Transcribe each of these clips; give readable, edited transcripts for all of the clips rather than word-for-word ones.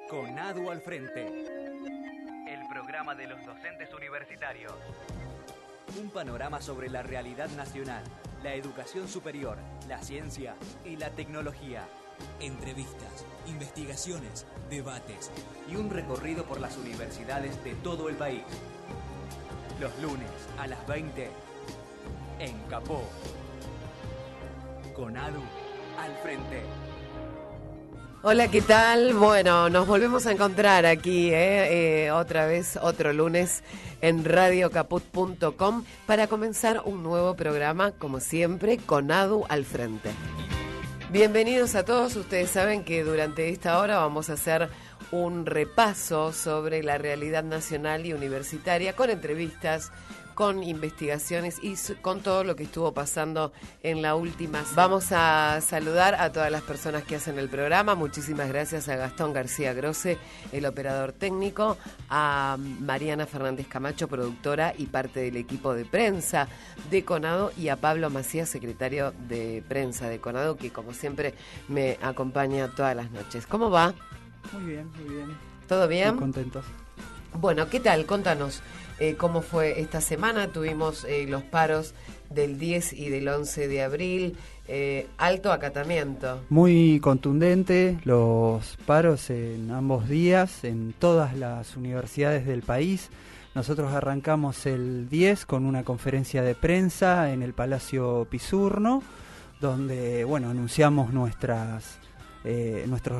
CONADU al frente. El programa de los docentes universitarios. Un panorama sobre la realidad nacional, la educación superior, la ciencia y la tecnología. Entrevistas, investigaciones, debates y un recorrido por las universidades de todo el país. Los lunes a las 20 en Capó. CONADU al frente. Hola, ¿qué tal? Bueno, nos volvemos a encontrar aquí, otra vez, otro lunes en radiocaput.com para comenzar un nuevo programa, como siempre, CONADU al frente. Bienvenidos a todos. Ustedes saben que durante esta hora vamos a hacer un repaso sobre la realidad nacional y universitaria con entrevistas, con investigaciones y con todo lo que estuvo pasando en la última semana. Vamos a saludar a todas las personas que hacen el programa. Muchísimas gracias a Gastón García Grosse, el operador técnico, a Mariana Fernández Camacho, productora y parte del equipo de prensa de CONADU, y a Pablo Macías, secretario de prensa de CONADU, que como siempre me acompaña todas las noches. ¿Cómo va? Muy bien, muy bien. ¿Todo bien? Muy contentos. Bueno, ¿qué tal? Contanos. ¿Cómo fue esta semana? Tuvimos los paros del 10 y del 11 de abril, alto acatamiento. Muy contundente los paros en ambos días, en todas las universidades del país. Nosotros arrancamos el 10 con una conferencia de prensa en el Palacio Pisurno, donde anunciamos nuestros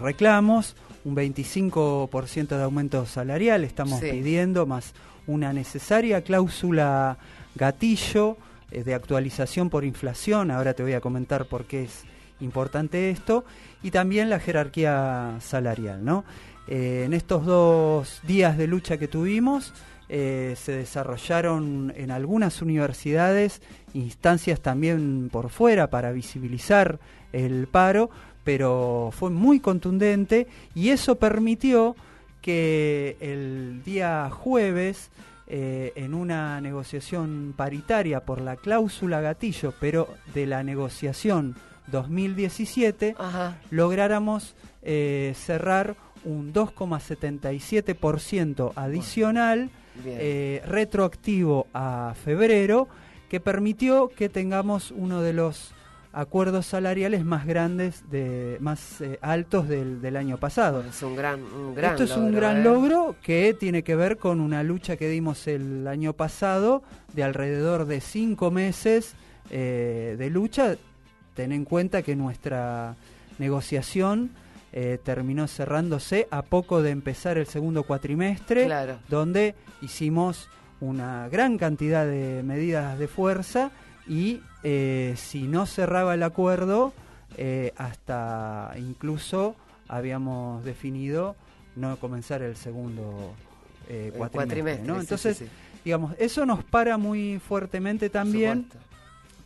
reclamos, un 25% de aumento salarial estamos pidiendo, más una necesaria cláusula gatillo de actualización por inflación. Ahora te voy a comentar por qué es importante esto, y también la jerarquía salarial, ¿no? En estos 2 días de lucha que tuvimos, se desarrollaron en algunas universidades instancias también por fuera para visibilizar el paro, pero fue muy contundente, y eso permitió que el día jueves, en una negociación paritaria por la cláusula gatillo, pero de la negociación 2017, lográramos cerrar un 2,77% adicional, retroactivo a febrero, que permitió que tengamos uno de los acuerdos salariales más grandes, más altos del año pasado. Es un gran Esto es un gran logro que tiene que ver con una lucha que dimos el año pasado de alrededor de 5 meses de lucha. Ten en cuenta que nuestra negociación terminó cerrándose a poco de empezar el segundo cuatrimestre, donde hicimos una gran cantidad de medidas de fuerza, y si no cerraba el acuerdo, hasta incluso habíamos definido no comenzar el segundo cuatrimestre, ¿no? Entonces, digamos, eso nos para muy fuertemente también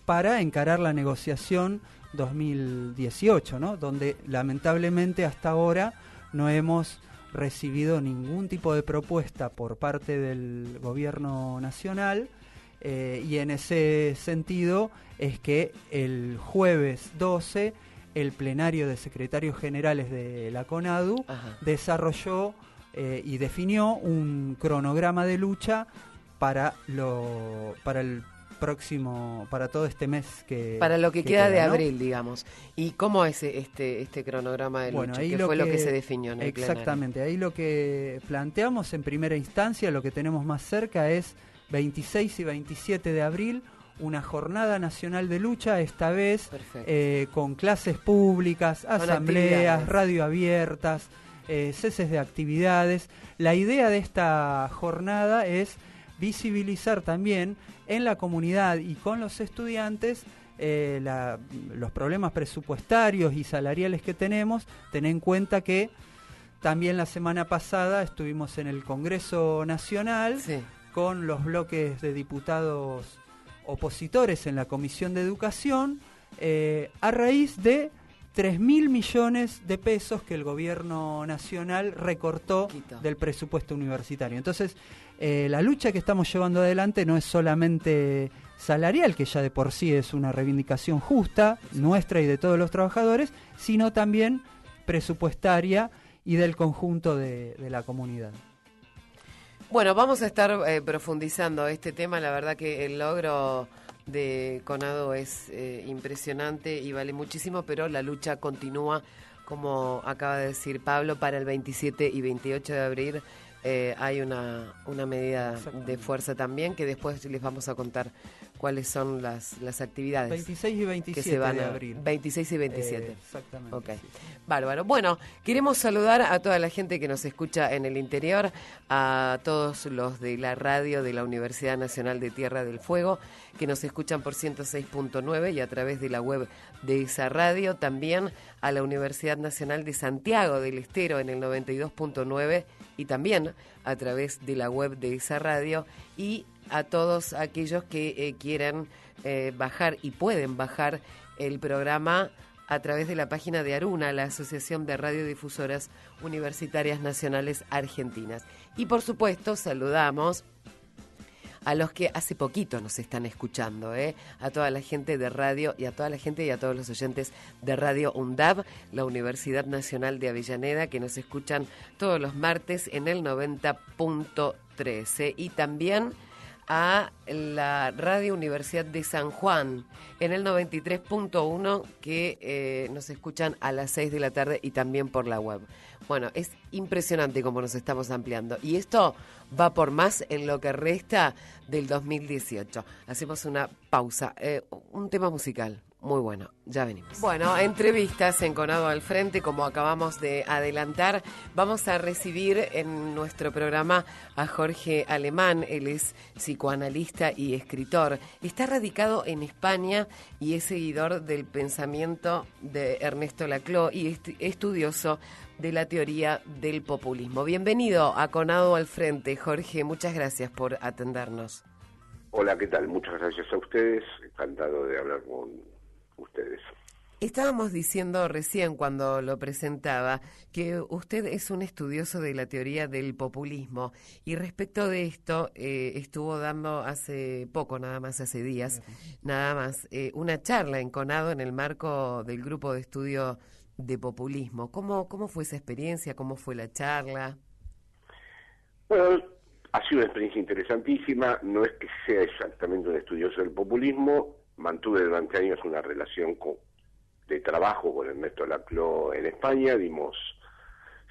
para encarar la negociación 2018, ¿no? Donde lamentablemente hasta ahora no hemos recibido ningún tipo de propuesta por parte del gobierno nacional. Y en ese sentido es que el jueves 12 el plenario de secretarios generales de la CONADU desarrolló y definió un cronograma de lucha para el próximo, para todo este mes para lo que queda de abril, digamos. ¿Y cómo es este cronograma de lucha? ¿Qué fue lo que se definió en el plenario? Exactamente, ahí lo que planteamos en primera instancia, lo que tenemos más cerca es 26 y 27 de abril, una jornada nacional de lucha, esta vez con clases públicas, asambleas, radio abiertas, ceses de actividades. La idea de esta jornada es visibilizar también en la comunidad y con los estudiantes los problemas presupuestarios y salariales que tenemos. Ten en cuenta que también la semana pasada estuvimos en el Congreso Nacional, con los bloques de diputados opositores en la Comisión de Educación, a raíz de 3.000 millones de pesos que el gobierno nacional recortó del presupuesto universitario. Entonces, la lucha que estamos llevando adelante no es solamente salarial, que ya de por sí es una reivindicación justa, nuestra y de todos los trabajadores, sino también presupuestaria y del conjunto de la comunidad. Bueno, vamos a estar profundizando este tema. La verdad que el logro de Conado es impresionante y vale muchísimo, pero la lucha continúa, como acaba de decir Pablo. Para el 27 y 28 de abril hay una medida de fuerza también, que después les vamos a contar cuáles son las actividades. 26 y 27 que se van de abril. 26 y 27. Exactamente. Ok, Sí. bárbaro. Bueno, queremos saludar a toda la gente que nos escucha en el interior, a todos los de la radio de la Universidad Nacional de Tierra del Fuego, que nos escuchan por 106.9 y a través de la web de esa radio, también a la Universidad Nacional de Santiago del Estero en el 92.9 y también a través de la web de esa radio, y a todos aquellos que quieran bajar y pueden bajar el programa a través de la página de ARUNA, la Asociación de Radiodifusoras Universitarias Nacionales Argentinas. Y por supuesto saludamos a los que hace poquito nos están escuchando, a toda la gente de radio y a toda la gente y a todos los oyentes de Radio UNDAV, la Universidad Nacional de Avellaneda, que nos escuchan todos los martes en el 90.13, y también a la Radio Universidad de San Juan en el 93.1, que nos escuchan a las 6 de la tarde y también por la web. Bueno, es impresionante cómo nos estamos ampliando, y esto va por más en lo que resta del 2018. Hacemos una pausa, un tema musical muy bueno, ya venimos. Bueno, entrevistas en Conado al Frente, como acabamos de adelantar. Vamos a recibir en nuestro programa a Jorge Alemán. Él es psicoanalista y escritor. Está radicado en España y es seguidor del pensamiento de Ernesto Laclau y estudioso de la teoría del populismo. Bienvenido a Conado al Frente, Jorge. Muchas gracias por atendernos. Hola, ¿qué tal? Muchas gracias a ustedes. Encantado de hablar con ustedes. Estábamos diciendo recién cuando lo presentaba que usted es un estudioso de la teoría del populismo, y respecto de esto estuvo dando hace poco, nada más hace días, nada más, una charla en Conado en el marco del grupo de estudio de populismo. ¿Cómo fue esa experiencia? ¿Cómo fue la charla? Bueno, ha sido una experiencia interesantísima. No es que sea exactamente un estudioso del populismo. Mantuve durante años una relación de trabajo con Ernesto Laclau en España, dimos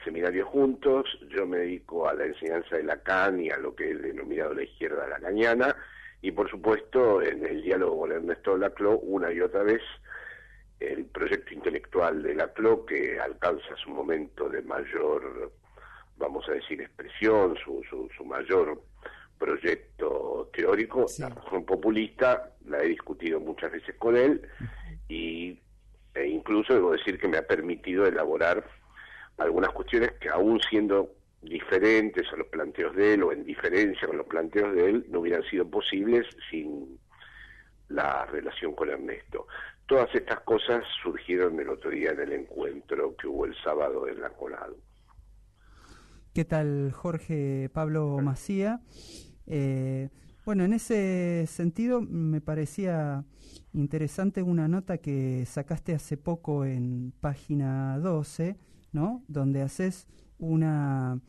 seminarios juntos. Yo me dedico a la enseñanza de Lacan y a lo que es denominado la izquierda lacaniana, y por supuesto en el diálogo con Ernesto Laclau una y otra vez el proyecto intelectual de Laclau, que alcanza su momento de mayor, vamos a decir, expresión, su mayor proyecto teórico, sí. La razón populista, la he discutido muchas veces con él, e incluso debo decir que me ha permitido elaborar algunas cuestiones que, aún siendo diferentes a los planteos de él o en diferencia con los planteos de él, no hubieran sido posibles sin la relación con Ernesto. Todas estas cosas surgieron el otro día en el encuentro que hubo el sábado en la Conado. ¿Qué tal, Jorge? Pablo Macía. Bueno, en ese sentido me parecía interesante una nota que sacaste hace poco en página 12, ¿no? Donde haces una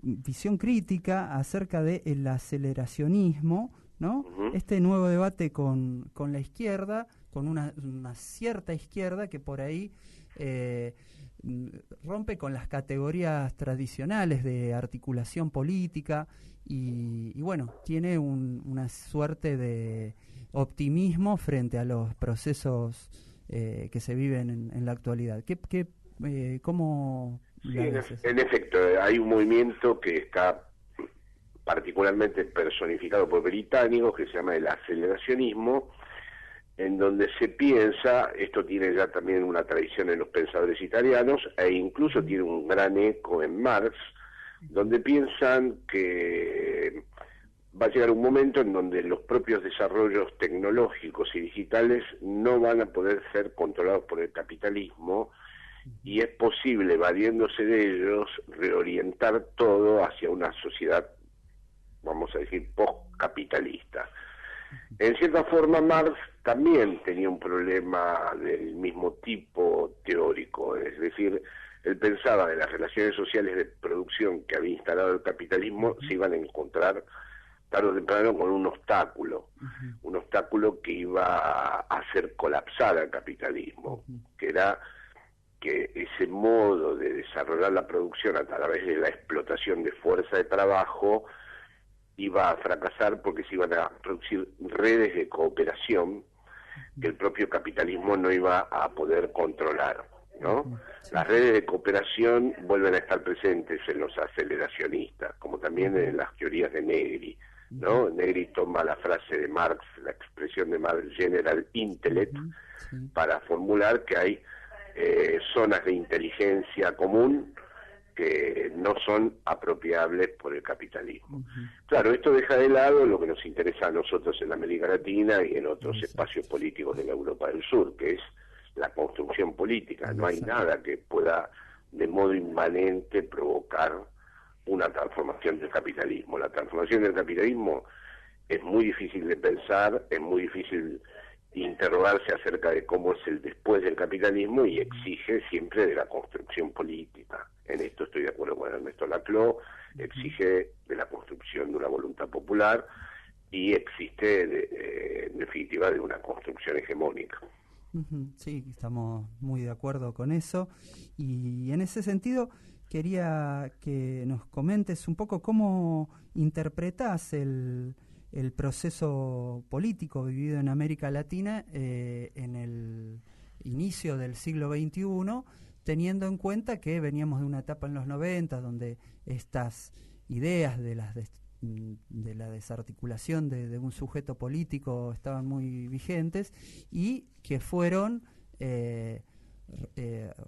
visión crítica acerca del aceleracionismo, ¿no? Uh-huh. Este nuevo debate con la izquierda, con una cierta izquierda que por ahí rompe con las categorías tradicionales de articulación política y bueno, tiene una suerte de optimismo frente a los procesos que se viven en la actualidad. ¿Cómo sí, en efecto, hay un movimiento que está particularmente personificado por británicos, que se llama el aceleracionismo, en donde se piensa, esto tiene ya también una tradición en los pensadores italianos, e incluso tiene un gran eco en Marx, donde piensan que va a llegar un momento en donde los propios desarrollos tecnológicos y digitales no van a poder ser controlados por el capitalismo, y es posible, valiéndose de ellos, reorientar todo hacia una sociedad, vamos a decir, postcapitalista. En cierta forma, Marx también tenía un problema del mismo tipo teórico, es decir, Él pensaba que las relaciones sociales de producción que había instalado el capitalismo se iban a encontrar tarde o temprano con un obstáculo que iba a hacer colapsar al capitalismo, que era que ese modo de desarrollar la producción a través de la explotación de fuerza de trabajo iba a fracasar porque se iban a producir redes de cooperación que el propio capitalismo no iba a poder controlar, ¿no? Las redes de cooperación vuelven a estar presentes en los aceleracionistas, como también en las teorías de Negri, ¿no? Negri toma la frase de Marx, la expresión de Marx, General Intellect, para formular que hay zonas de inteligencia común que no son apropiables por el capitalismo. Claro, esto deja de lado lo que nos interesa a nosotros en América Latina y en otros espacios políticos de la Europa del Sur, que es la construcción política. No hay nada que pueda de modo inmanente provocar una transformación del capitalismo. La transformación del capitalismo es muy difícil de pensar, es muy difícil interrogarse acerca de cómo es el después del capitalismo y exige siempre de la construcción política. En esto estoy de acuerdo con Ernesto Laclau, exige de la construcción de una voluntad popular y existe en definitiva de una construcción hegemónica. Sí, estamos muy de acuerdo con eso, y en ese sentido quería que nos comentes un poco cómo interpretás el proceso político vivido en América Latina en el inicio del siglo XXI, teniendo en cuenta que veníamos de una etapa en los 90 donde estas ideas de la desarticulación de un sujeto político estaban muy vigentes y que fueron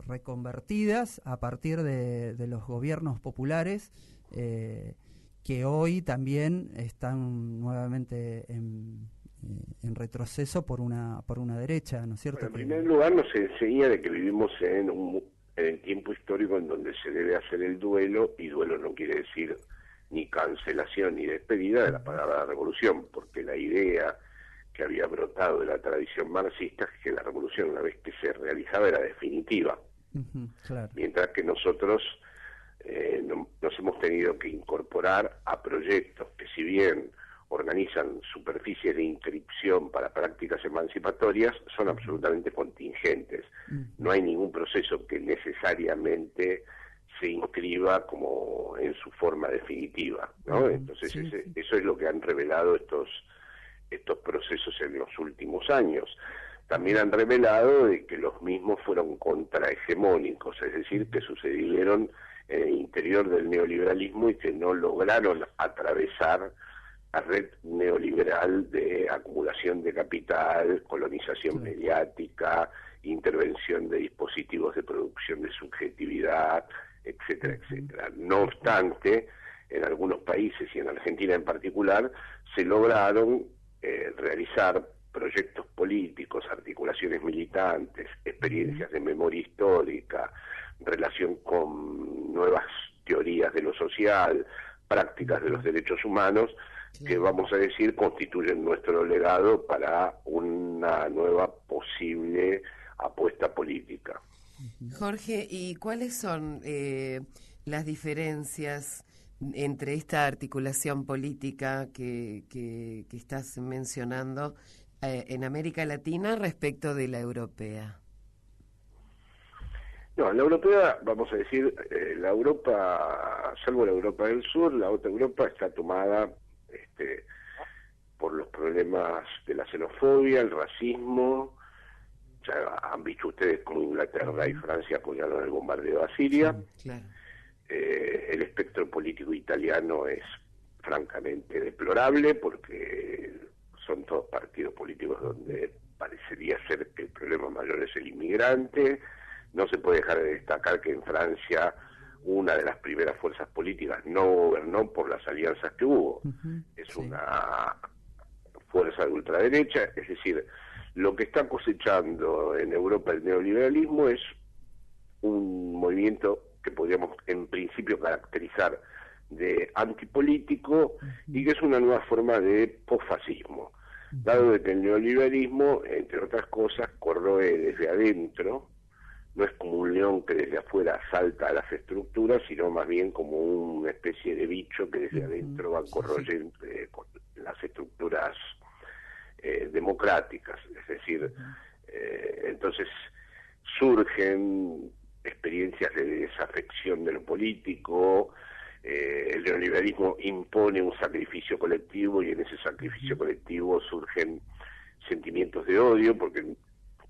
reconvertidas a partir de los gobiernos populares que hoy también están nuevamente en retroceso por una derecha, ¿no es cierto? Bueno, en primer lugar nos enseña de que vivimos en el tiempo histórico en donde se debe hacer el duelo, y duelo no quiere decir ni cancelación ni despedida de la palabra revolución, porque la idea que había brotado de la tradición marxista es que la revolución, una vez que se realizaba, era definitiva. Claro. Mientras que nosotros nos hemos tenido que incorporar a proyectos que, si bien organizan superficies de inscripción para prácticas emancipatorias, son absolutamente contingentes. No hay ningún proceso que necesariamente se inscriba como en su forma definitiva, ¿no? Entonces eso es lo que han revelado estos procesos en los últimos años. También han revelado de que los mismos fueron contrahegemónicos, es decir, que sucedieron en el interior del neoliberalismo y que no lograron atravesar la red neoliberal de acumulación de capital, colonización mediática, intervención de dispositivos de producción de subjetividad, etcétera, etcétera. No obstante, en algunos países y en Argentina en particular, se lograron realizar proyectos políticos, articulaciones militantes, experiencias de memoria histórica, relación con nuevas teorías de lo social, prácticas de los derechos humanos, que vamos a decir constituyen nuestro legado para una nueva posible apuesta política. Jorge, ¿y cuáles son las diferencias entre esta articulación política que estás mencionando en América Latina respecto de la europea? No, en la europea, vamos a decir, la Europa, salvo la Europa del Sur, la otra Europa está tomada por los problemas de la xenofobia, el racismo. Ya han visto ustedes cómo Inglaterra y Francia apoyaron el bombardeo a Siria. Claro. El espectro político italiano es francamente deplorable porque son todos partidos políticos donde parecería ser que el problema mayor es el inmigrante. No se puede dejar de destacar que en Francia una de las primeras fuerzas políticas no gobernó por las alianzas que hubo. Es una fuerza de ultraderecha, es decir, lo que está cosechando en Europa el neoliberalismo es un movimiento que podríamos en principio caracterizar de antipolítico y que es una nueva forma de posfascismo, dado de que el neoliberalismo, entre otras cosas, corroe desde adentro no es como un león que desde afuera salta a las estructuras, sino más bien como una especie de bicho que desde adentro va corroyendo con las estructuras democráticas. Es decir, entonces surgen experiencias de desafección de lo político. El neoliberalismo impone un sacrificio colectivo y en ese sacrificio colectivo surgen sentimientos de odio porque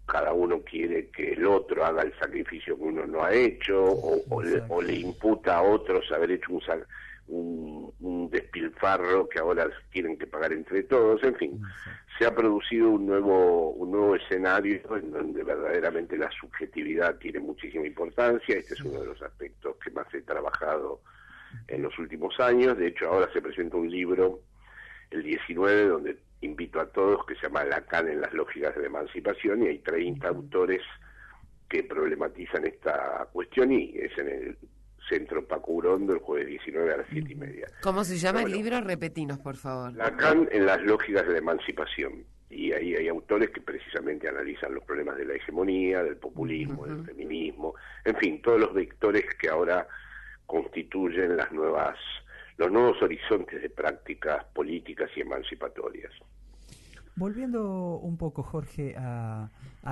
cada uno quiere que el otro haga el sacrificio que uno no ha hecho o le imputa a otros haber hecho un despilfarro que ahora quieren que pagar entre todos. En fin, se ha producido un nuevo escenario en donde verdaderamente la subjetividad tiene muchísima importancia. Este es uno de los aspectos que más he trabajado en los últimos años. De hecho, ahora se presenta un libro, el 19, donde invito a todos, que se llama Lacan en las lógicas de la emancipación, y hay 30 autores que problematizan esta cuestión, y es en el Centro Paco Urondo el jueves 19 a las 7:30. ¿Cómo se llama el libro? Repetinos, por favor. Lacan en las lógicas de la emancipación. Y ahí hay autores que precisamente analizan los problemas de la hegemonía, del populismo, del feminismo, en fin, todos los vectores que ahora constituyen los nuevos horizontes de prácticas políticas y emancipatorias. Volviendo un poco, Jorge, a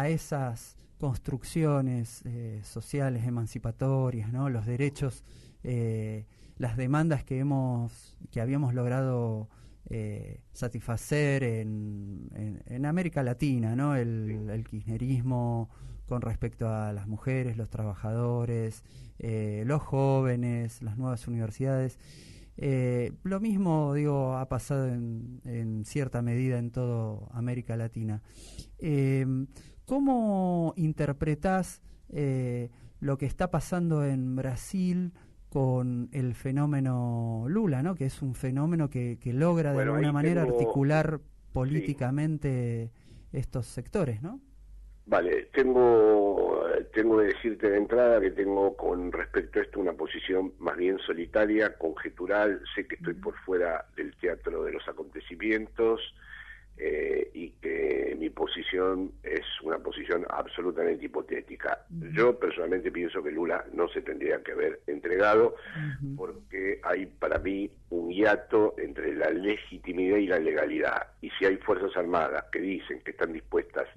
esas construcciones sociales emancipatorias, ¿no? Los derechos, las demandas que habíamos logrado satisfacer en América Latina, ¿no? El kirchnerismo con respecto a las mujeres, los trabajadores, los jóvenes, las nuevas universidades. Lo mismo, digo, ha pasado en cierta medida en toda América Latina. ¿Cómo interpretás lo que está pasando en Brasil con el fenómeno Lula, ¿no? Que es un fenómeno que logra de alguna manera articular políticamente estos sectores, ¿no? Vale, tengo que decirte de entrada que tengo con respecto a esto una posición más bien solitaria, conjetural. Sé que estoy por fuera del teatro de los acontecimientos y que mi posición es una posición absolutamente hipotética. Yo personalmente pienso que Lula no se tendría que haber entregado porque hay para mí un hiato entre la legitimidad y la legalidad. Y si hay fuerzas armadas que dicen que están dispuestas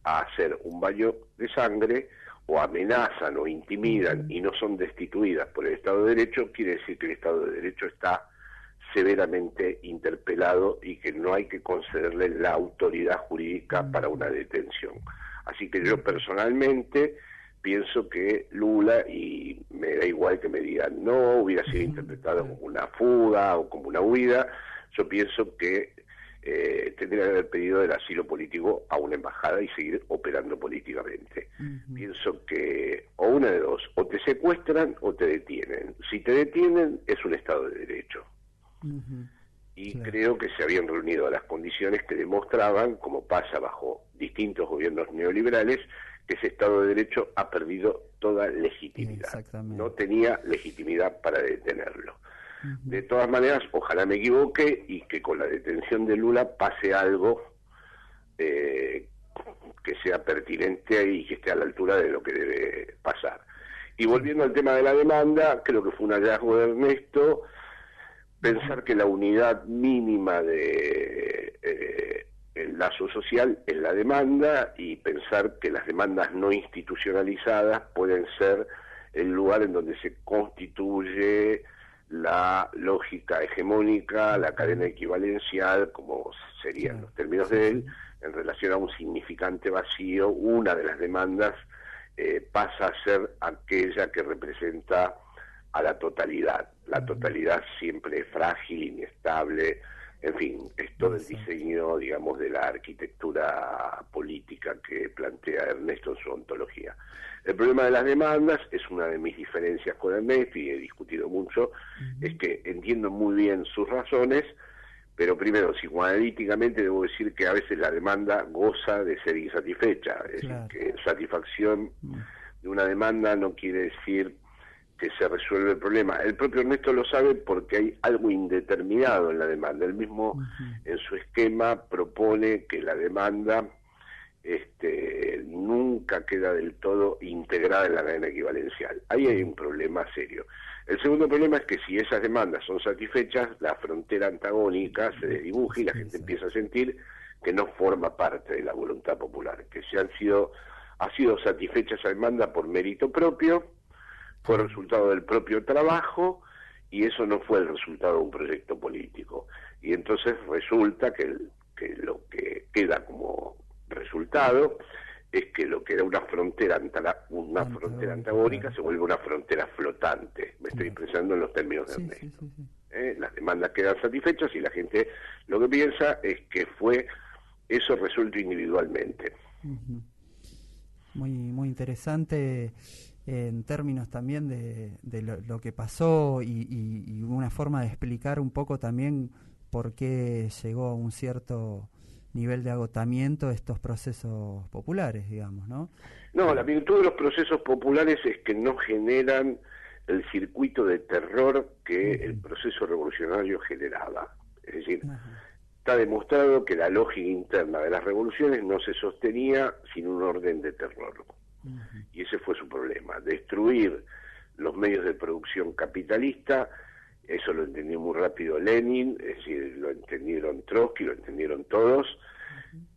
a hacer un baño de sangre, o amenazan o intimidan y no son destituidas por el Estado de Derecho, quiere decir que el Estado de Derecho está severamente interpelado y que no hay que concederle la autoridad jurídica para una detención. Así que yo personalmente pienso que Lula, y me da igual que me digan no, hubiera sido interpretado como una fuga o como una huida, yo pienso que tendría que haber pedido el asilo político a una embajada y seguir operando políticamente. Pienso que o una de dos, o te secuestran o te detienen. Si te detienen es un Estado de Derecho. Y creo que se habían reunido las condiciones que demostraban, como pasa bajo distintos gobiernos neoliberales, que ese Estado de Derecho ha perdido toda legitimidad. No tenía legitimidad para detenerlo. De todas maneras, ojalá me equivoque y que con la detención de Lula pase algo que sea pertinente y que esté a la altura de lo que debe pasar. Y volviendo al tema de la demanda, creo que fue un hallazgo de Ernesto pensar que la unidad mínima de el lazo social es la demanda, y pensar que las demandas no institucionalizadas pueden ser el lugar en donde se constituye la lógica hegemónica, la cadena equivalencial, como serían los términos de él, en relación a un significante vacío. Una de las demandas pasa a ser aquella que representa a la totalidad. La totalidad siempre es frágil, inestable, en fin, es todo el diseño, digamos, de la arquitectura política que plantea Ernesto en su ontología. El problema de las demandas es una de mis diferencias con Ernesto, y he discutido mucho, es que entiendo muy bien sus razones, pero primero, psicoanalíticamente debo decir que a veces la demanda goza de ser insatisfecha, es decir, que satisfacción de una demanda no quiere decir que se resuelve el problema. El propio Ernesto lo sabe porque hay algo indeterminado en la demanda. Él mismo en su esquema propone que la demanda nunca queda del todo integrada en la cadena equivalencial. Ahí hay un problema serio. El segundo problema es que si esas demandas son satisfechas, la frontera antagónica se desdibuja y la gente empieza a sentir que no forma parte de la voluntad popular, que ha sido satisfecha esa demanda por mérito propio, fue resultado del propio trabajo, y eso no fue el resultado de un proyecto político. Y entonces resulta que lo que queda como resultado es que lo que era una frontera antagónica se vuelve una frontera flotante. Me estoy expresando en los términos de Ernesto. Las demandas quedan satisfechas y la gente lo que piensa es que fue eso resuelto individualmente. Muy interesante en términos también de lo que pasó y una forma de explicar un poco también por qué llegó a un cierto nivel de agotamiento estos procesos populares, digamos, ¿no? No, la virtud de los procesos populares es que no generan el circuito de terror que el proceso revolucionario generaba. Es decir, está demostrado que la lógica interna de las revoluciones no se sostenía sin un orden de terror. Y ese fue su problema, destruir los medios de producción capitalista. Eso lo entendió muy rápido Lenin, es decir, lo entendieron Trotsky, lo entendieron todos,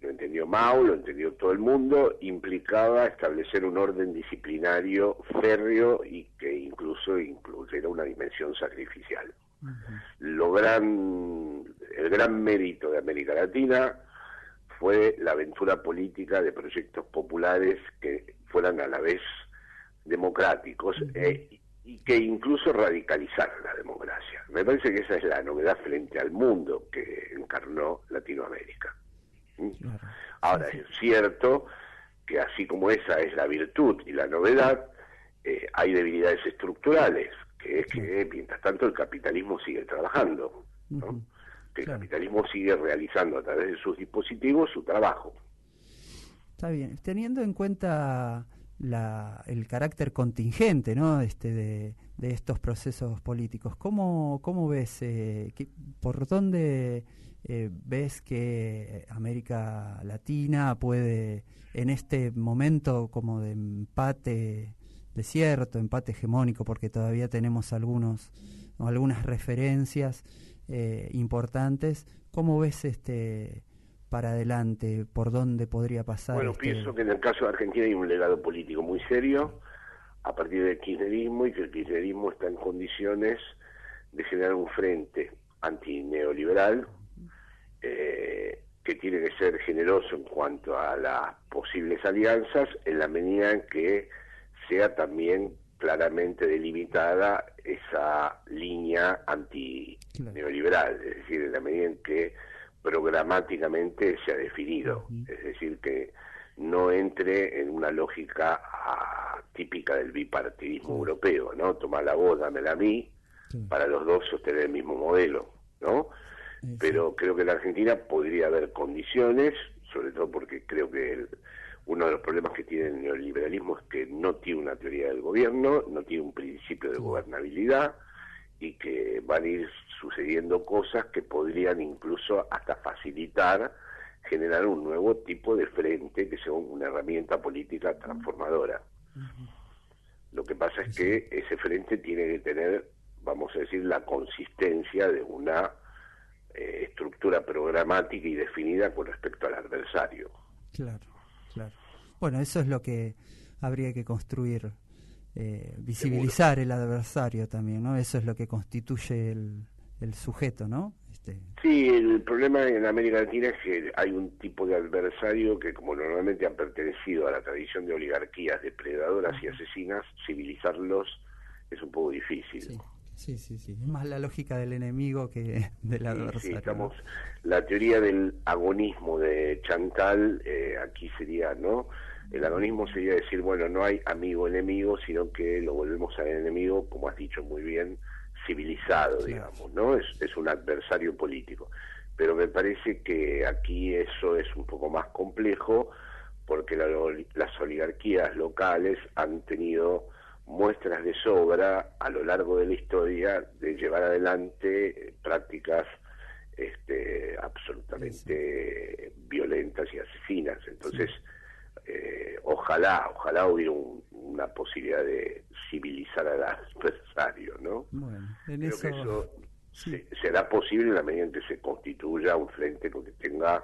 lo entendió Mao, lo entendió todo el mundo. Implicaba establecer un orden disciplinario férreo y que incluso incluyera una dimensión sacrificial. El gran mérito de América Latina fue la aventura política de proyectos populares que fueran a la vez democráticos y que incluso radicalizaran la democracia. Me parece que esa es la novedad frente al mundo que encarnó Latinoamérica. Claro. Ahora, es cierto que así como esa es la virtud y la novedad, hay debilidades estructurales, que es que mientras tanto el capitalismo sigue trabajando, ¿no? Que el capitalismo sigue realizando a través de sus dispositivos su trabajo. Está bien, teniendo en cuenta el carácter contingente, ¿no? de estos procesos políticos, ¿cómo ves, por dónde ves que América Latina puede, en este momento como de empate desierto, empate hegemónico, porque todavía tenemos algunas referencias importantes, ¿cómo ves para adelante, por dónde podría pasar? Bueno, pienso que en el caso de Argentina hay un legado político muy serio a partir del kirchnerismo, y que el kirchnerismo está en condiciones de generar un frente antineoliberal que tiene que ser generoso en cuanto a las posibles alianzas, en la medida en que sea también claramente delimitada esa línea antineoliberal, es decir, en la medida en que programáticamente se ha definido, es decir, que no entre en una lógica típica del bipartidismo europeo, ¿no? Tomala vos, dámela a mí, para los dos sostener el mismo modelo, ¿no? Pero creo que en la Argentina podría haber condiciones, sobre todo porque creo que uno de los problemas que tiene el neoliberalismo es que no tiene una teoría del gobierno, no tiene un principio de gobernabilidad, y que van a ir sucediendo cosas que podrían incluso hasta facilitar generar un nuevo tipo de frente que sea una herramienta política transformadora. Lo que pasa es que ese frente tiene que tener, vamos a decir, la consistencia de una estructura programática y definida con respecto al adversario. Claro. Bueno, eso es lo que habría que construir, visibilizar el adversario también, ¿no? Eso es lo que constituye el sujeto, ¿no? Sí, el problema en América Latina es que hay un tipo de adversario que, como normalmente han pertenecido a la tradición de oligarquías depredadoras y asesinas, civilizarlos es un poco difícil. Sí. Es más la lógica del enemigo que del adversario. Sí, la teoría del agonismo de Chantal, aquí sería, ¿no? El agonismo sería decir, bueno, no hay amigo-enemigo, sino que lo volvemos al enemigo, como has dicho muy bien, civilizado, digamos, ¿no? Es un adversario político. Pero me parece que aquí eso es un poco más complejo, porque las oligarquías locales han tenido muestras de sobra a lo largo de la historia de llevar adelante prácticas absolutamente violentas y asesinas. Entonces, ojalá hubiera una posibilidad de civilizar al adversario, ¿no? Bueno, en Creo eso... que eso sí. será posible en la medida en que se constituya un frente que tenga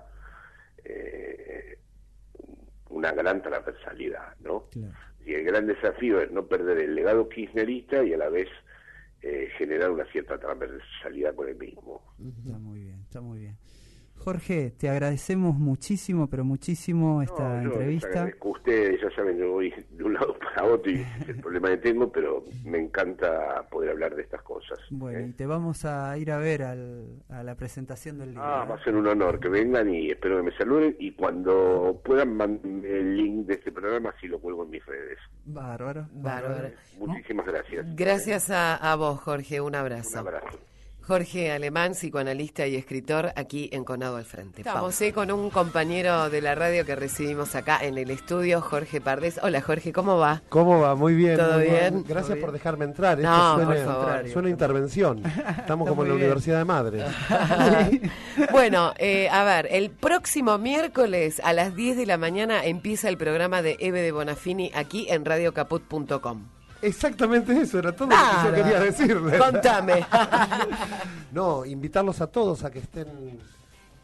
una gran transversalidad, ¿no? Claro. Y el gran desafío es no perder el legado kirchnerista y a la vez generar una cierta transversalidad con el mismo. Está muy bien, está muy bien. Jorge, te agradecemos muchísimo, pero muchísimo esta Yo les entrevista. agradezco a ustedes, ya saben, yo voy de un lado para otro y es el problema que tengo, pero me encanta poder hablar de estas cosas. Bueno, y te vamos a ir a ver a la presentación del libro. Va a ser un honor que vengan y espero que me saluden y cuando puedan manden el link de este programa, así lo cuelgo en mis redes. Bárbaro. Bárbaro. Muchísimas gracias. Gracias a vos, Jorge. Un abrazo. Un abrazo. Jorge Alemán, psicoanalista y escritor, aquí en Conado al Frente. Estamos con un compañero de la radio que recibimos acá en el estudio, Jorge Pardés. Hola, Jorge, ¿cómo va? ¿Cómo va? Muy bien. ¿Todo muy bien? Gracias ¿Todo por bien? dejarme entrar. No, Esto por favor. suena intervención. Estamos como en la muy bien. Universidad de Madres. Bueno, a ver, el próximo miércoles a las 10 de la mañana empieza el programa de Eve de Bonafini aquí en radiocaput.com. Exactamente eso, era todo lo que yo quería decirle. Contame. No, invitarlos a todos a que estén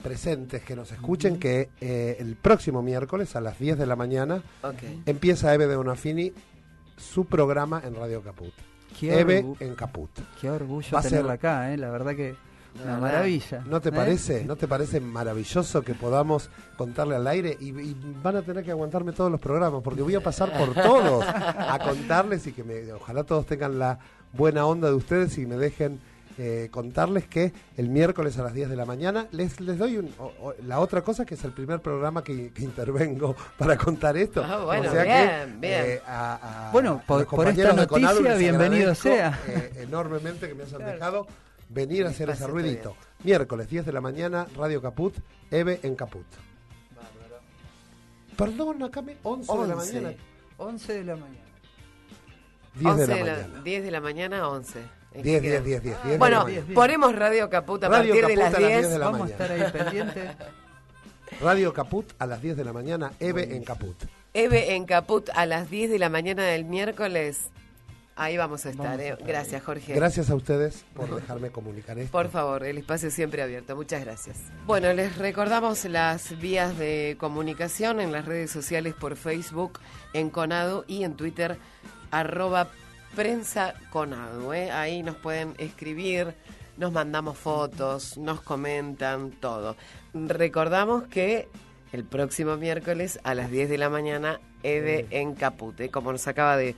presentes, que nos escuchen, que el próximo miércoles a las 10 de la mañana Okay. empieza Eve de Bonafini su programa en Radio Caput. Qué Eve orgu- en Caput. Qué orgullo Va a ser- tenerla acá, la verdad que una maravilla. ¿No te parece? ¿No te parece maravilloso que podamos contarle al aire? Y van a tener que aguantarme todos los programas, porque voy a pasar por todos a contarles y que ojalá todos tengan la buena onda de ustedes y me dejen contarles que el miércoles a las 10 de la mañana les doy la otra cosa, que es el primer programa que intervengo para contar esto. Ah, bueno, O sea bien, bien. Bueno, a los por esta compañeros de Conadu noticia, les bienvenido agradezco, sea. enormemente que me hayan dejado venir a hacer ese espacio ruidito. está Miércoles 10 de la mañana, Radio Caput, Eve en Caput. Perdón, acá 11 de la mañana. 11 de la mañana. 10 de la mañana. 10 de la mañana, 11. 10 de Bueno, la mañana. ponemos Radio Caput a Radio partir de Caput las a las 10. 10 de la Vamos a mañana. estar ahí pendientes. Radio Caput a las 10 de la mañana, Eve en Caput. Eve en Caput a las 10 de la mañana del miércoles. Ahí vamos a estar. Vamos a estar Gracias, Jorge. Gracias a ustedes por dejarme comunicar esto. Por favor, el espacio siempre abierto. Muchas gracias. Bueno, les recordamos las vías de comunicación en las redes sociales por Facebook, en Conadu y en Twitter, @prensaconadu. Ahí nos pueden escribir, nos mandamos fotos, nos comentan, todo. Recordamos que el próximo miércoles a las 10 de la mañana, Eve en Caput, como nos acaba de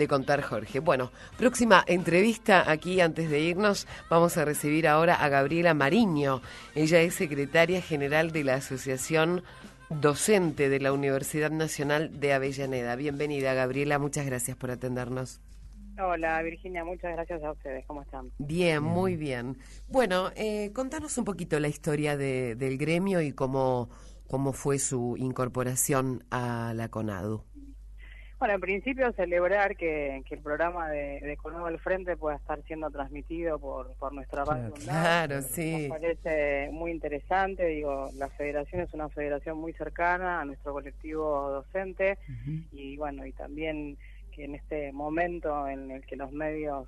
contar Jorge. Bueno, próxima entrevista aquí antes de irnos, vamos a recibir ahora a Gabriela Mariño. Ella es secretaria general de la Asociación Docente de la Universidad Nacional de Avellaneda. Bienvenida, Gabriela, muchas gracias por atendernos. Hola Virginia, muchas gracias a ustedes, ¿cómo están? Bien, muy bien. Bueno, contanos un poquito la historia del gremio y cómo fue su incorporación a la CONADU. Bueno, en principio celebrar que el programa de Conado al Frente pueda estar siendo transmitido por nuestra radio. Claro, sí. Nos parece muy interesante, digo, la federación es una federación muy cercana a nuestro colectivo docente y bueno, y también que en este momento en el que los medios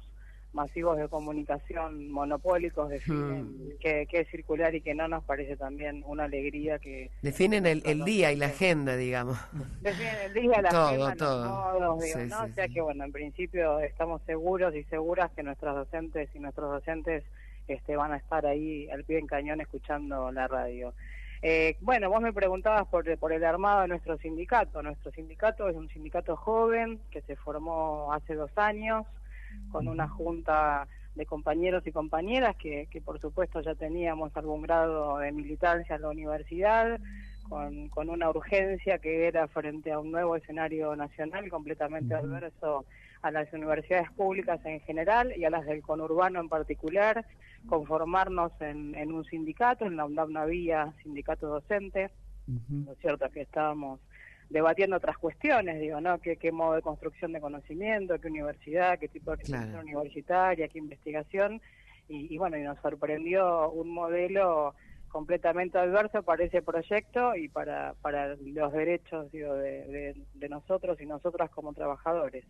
masivos de comunicación monopólicos definen qué es circular y qué no, nos parece también una alegría que... Definen el día y la agenda, digamos. Definen el día, la agenda, todo. los modos, digo, Sí, ¿no? sí, O sea sí. que, bueno, en principio estamos seguros y seguras que nuestras docentes y nuestros docentes van a estar ahí al pie del cañón escuchando la radio. Bueno, vos me preguntabas por el armado de nuestro sindicato. Nuestro sindicato es un sindicato joven que se formó hace 2 años, con una junta de compañeros y compañeras que por supuesto ya teníamos algún grado de militancia en la universidad, con una urgencia que era frente a un nuevo escenario nacional completamente adverso a las universidades públicas en general y a las del conurbano en particular, conformarnos en un sindicato, en la UNDAB no había sindicato docente. Lo cierto es que estábamos debatiendo otras cuestiones, digo, ¿no? ¿Qué modo de construcción de conocimiento, qué universidad, qué tipo de organización universitaria, qué investigación? Y bueno, y nos sorprendió un modelo completamente adverso para ese proyecto y para los derechos, digo, de nosotros y nosotras como trabajadores.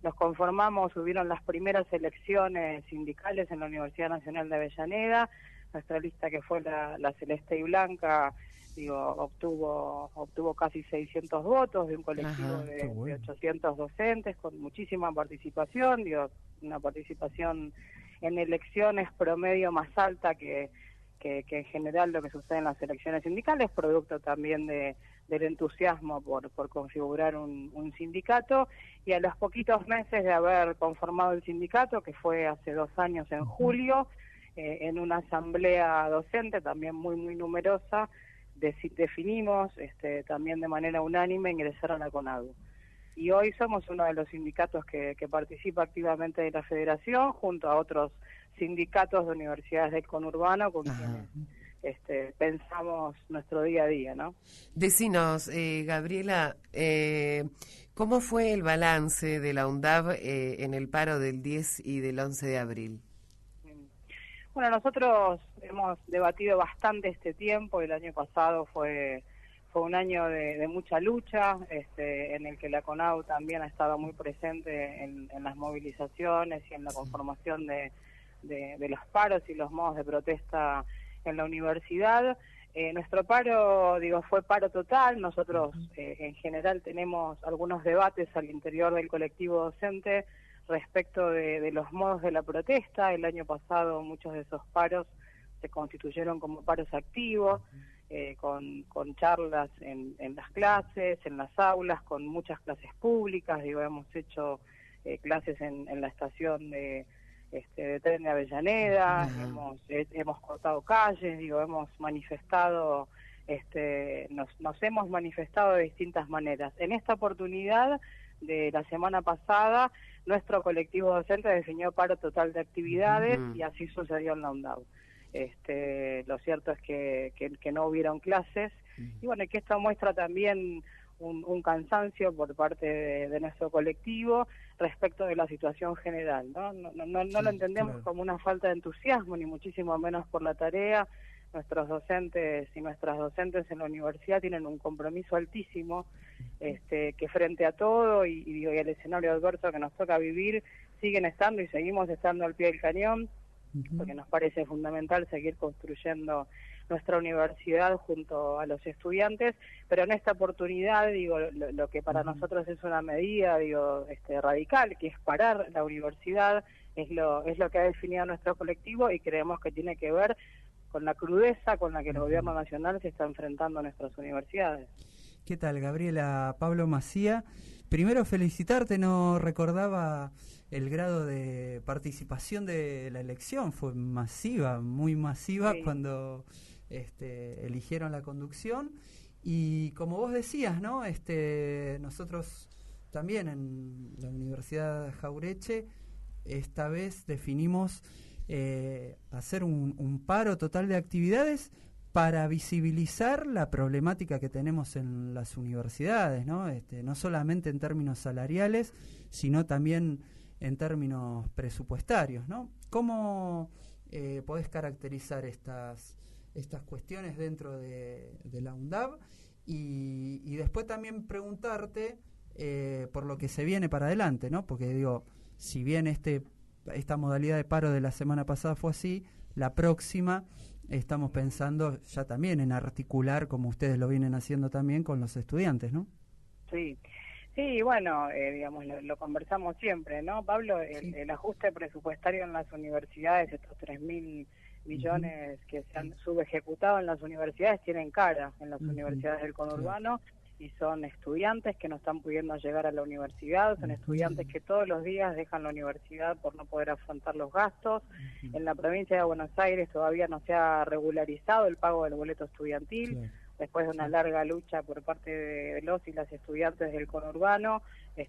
Nos conformamos, hubieron las primeras elecciones sindicales en la Universidad Nacional de Avellaneda. Nuestra lista, que fue la celeste y blanca, digo, obtuvo casi 600 votos de un colectivo de 800 docentes, con muchísima participación, digo, una participación en elecciones promedio más alta que en general lo que sucede en las elecciones sindicales, producto también del entusiasmo por configurar un sindicato. Y a los poquitos meses de haber conformado el sindicato, que fue hace 2 años en julio, en una asamblea docente también muy numerosa, definimos también de manera unánime ingresar a la CONADU. Y hoy somos uno de los sindicatos que participa activamente de la federación, junto a otros sindicatos de universidades del conurbano con quienes pensamos nuestro día a día, ¿no? Decinos, Gabriela, ¿cómo fue el balance de la UNDAV en el paro del 10 y del 11 de abril? Bueno, nosotros hemos debatido bastante este tiempo. El año pasado fue un año de mucha lucha, en el que la CONADU también ha estado muy presente en las movilizaciones y en la conformación de los paros y los modos de protesta en la universidad. Nuestro paro, fue paro total. Nosotros en general tenemos algunos debates al interior del colectivo docente respecto de los modos de la protesta. El año pasado muchos de esos paros se constituyeron como paros activos, con charlas en las clases, en las aulas, con muchas clases públicas. Hemos hecho clases en la estación de tren de Avellaneda, hemos cortado calles, hemos manifestado, nos hemos manifestado de distintas maneras. En esta oportunidad de la semana pasada, nuestro colectivo docente definió paro total de actividades y así sucedió en la UNDAV. Lo cierto es que no hubieron clases y bueno, que esto muestra también un cansancio por parte de nuestro colectivo respecto de la situación general, ¿no? No lo entendemos como una falta de entusiasmo, ni muchísimo menos por la tarea. Nuestros docentes y nuestras docentes en la universidad tienen un compromiso altísimo, que frente a todo y al escenario adverso que nos toca vivir, siguen estando y seguimos estando al pie del cañón, porque nos parece fundamental seguir construyendo nuestra universidad junto a los estudiantes, pero en esta oportunidad, lo que para nosotros es una medida, radical, que es parar la universidad, es lo que ha definido nuestro colectivo y creemos que tiene que ver con la crudeza con la que el gobierno nacional se está enfrentando a nuestras universidades. ¿Qué tal, Gabriela? Pablo Macía. Primero felicitarte, no recordaba el grado de participación de la elección, fue masiva, muy masiva, cuando eligieron la conducción. Y como vos decías, ¿no? Nosotros también en la Universidad Jaureche esta vez definimos hacer un paro total de actividades para visibilizar la problemática que tenemos en las universidades, ¿no? No solamente en términos salariales, sino también en términos presupuestarios, ¿no? ¿Cómo podés caracterizar estas cuestiones dentro de la UNDAV? Y después también preguntarte por lo que se viene para adelante, ¿no? Porque si bien esta modalidad de paro de la semana pasada fue así, la próxima estamos pensando ya también en articular, como ustedes lo vienen haciendo también, con los estudiantes, ¿no? Sí, bueno, lo conversamos siempre, ¿no, Pablo? El ajuste presupuestario en las universidades, estos 3.000 millones que se han subejecutado en las universidades, tienen cara en las universidades del conurbano. Y son estudiantes que no están pudiendo llegar a la universidad, son estudiantes que todos los días dejan la universidad por no poder afrontar los gastos. En la provincia de Buenos Aires todavía no se ha regularizado el pago del boleto estudiantil, después de una larga lucha por parte de los y las estudiantes del conurbano.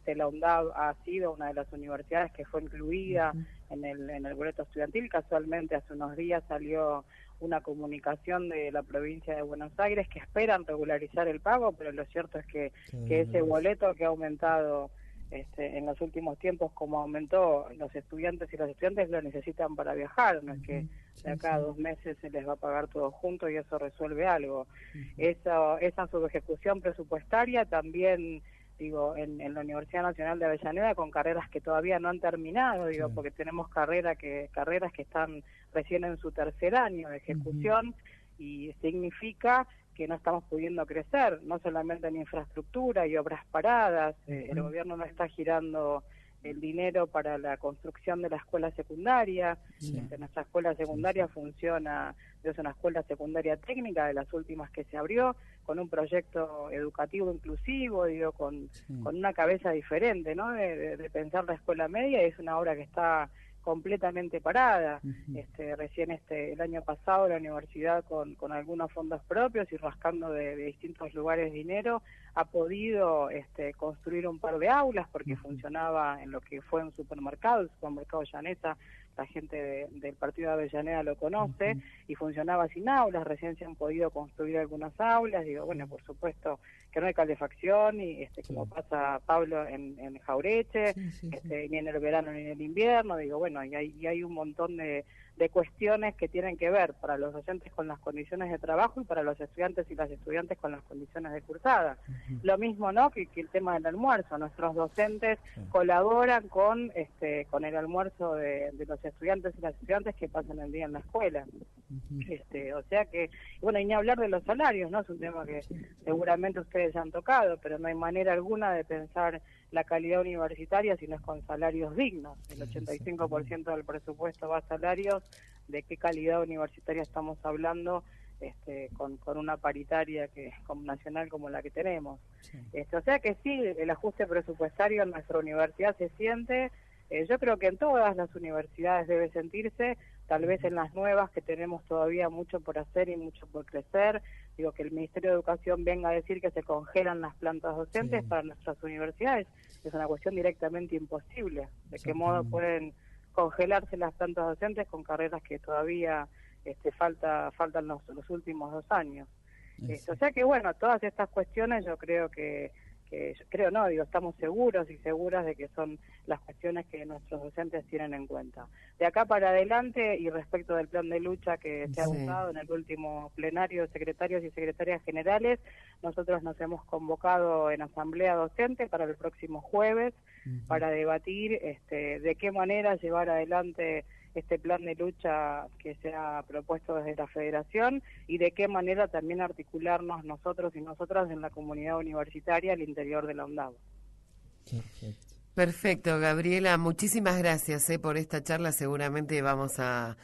La UNDAV ha sido una de las universidades que fue incluida en el boleto estudiantil. Casualmente hace unos días salió una comunicación de la provincia de Buenos Aires que esperan regularizar el pago, pero lo cierto es que ese boleto que ha aumentado en los últimos tiempos, como aumentó, los estudiantes y las estudiantes lo necesitan para viajar, no es que de acá a 2 meses se les va a pagar todo junto y eso resuelve algo. Esa subejecución presupuestaria también, digo, en la Universidad Nacional de Avellaneda, con carreras que todavía no han terminado, digo, porque tenemos carreras que están recién en su tercer año de ejecución, y significa que no estamos pudiendo crecer, no solamente en infraestructura y obras paradas. El gobierno no está girando el dinero para la construcción de la escuela secundaria. Nuestra escuela secundaria funciona, es una escuela secundaria técnica, de las últimas que se abrió, con un proyecto educativo inclusivo, digo, con una cabeza diferente, ¿no? De pensar la escuela media, y es una obra que está completamente parada. Recién el año pasado la universidad, con algunos fondos propios y rascando de distintos lugares dinero, ha podido construir un par de aulas, porque funcionaba en lo que fue un supermercado, el supermercado Llanesa. La gente del partido de Avellaneda lo conoce, y funcionaba sin aulas. Recién se han podido construir algunas aulas. Digo, bueno, por supuesto que no hay calefacción, y como pasa, Pablo, en Jaureche, ni en el verano ni en el invierno. Digo, bueno, y hay un montón de cuestiones que tienen que ver para los docentes con las condiciones de trabajo, y para los estudiantes y las estudiantes con las condiciones de cursada. Lo mismo, ¿no?, que el tema del almuerzo. Nuestros docentes colaboran con el almuerzo de los estudiantes y las estudiantes que pasan el día en la escuela. O sea que, bueno, y ni hablar de los salarios, ¿no? Es un tema que seguramente ustedes ya han tocado, pero no hay manera alguna de pensar la calidad universitaria si no es con salarios dignos. El 85% del presupuesto va a salarios. ¿De qué calidad universitaria estamos hablando con una paritaria nacional como la que tenemos? O sea que sí, el ajuste presupuestario en nuestra universidad se siente. Yo creo que en todas las universidades debe sentirse, tal vez en las nuevas, que tenemos todavía mucho por hacer y mucho por crecer. Digo, que el Ministerio de Educación venga a decir que se congelan las plantas docentes para nuestras universidades es una cuestión directamente imposible. ¿De qué modo pueden congelarse las plantas docentes con carreras que todavía faltan los últimos 2 años? O sea que, bueno, todas estas cuestiones yo creo estamos seguros y seguras de que son las cuestiones que nuestros docentes tienen en cuenta. De acá para adelante, y respecto del plan de lucha que se ha usado en el último plenario de secretarios y secretarias generales, nosotros nos hemos convocado en asamblea docente para el próximo jueves para debatir de qué manera llevar adelante este plan de lucha que se ha propuesto desde la Federación, y de qué manera también articularnos nosotros y nosotras en la comunidad universitaria al interior de la UNDAV. Perfecto, Gabriela, muchísimas gracias por esta charla. Seguramente vamos a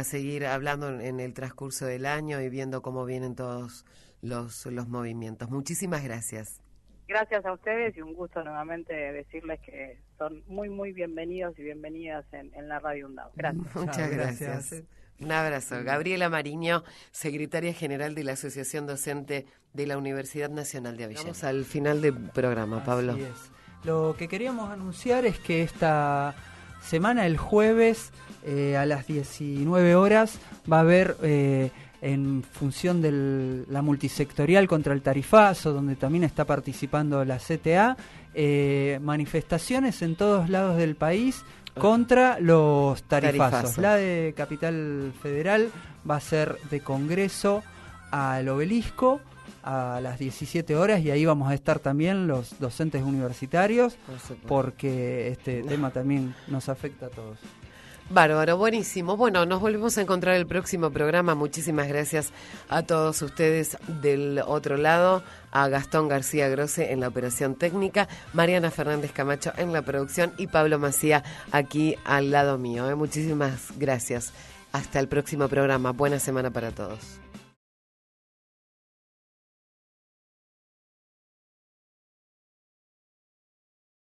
seguir hablando en el transcurso del año y viendo cómo vienen todos los movimientos. Muchísimas gracias. Gracias a ustedes, y un gusto nuevamente decirles que son muy, muy bienvenidos y bienvenidas en la Radio UNDAV. Gracias. Muchas gracias. Un abrazo. Gabriela Mariño, secretaria general de la Asociación Docente de la Universidad Nacional de Avellaneda. Vamos al final del programa, Pablo. Así es. Lo que queríamos anunciar es que esta semana, el jueves, a las 19 horas, va a haber... en función de la multisectorial contra el tarifazo, donde también está participando la CTA, manifestaciones en todos lados del país contra los tarifazos. La de Capital Federal va a ser de Congreso al Obelisco a las 17 horas, y ahí vamos a estar también los docentes universitarios, porque este tema también nos afecta a todos. Bárbaro, buenísimo. Bueno, nos volvemos a encontrar el próximo programa. Muchísimas gracias a todos ustedes del otro lado, a Gastón García Grosse en la operación técnica, Mariana Fernández Camacho en la producción y Pablo Macía aquí al lado mío. Muchísimas gracias. Hasta el próximo programa. Buena semana para todos.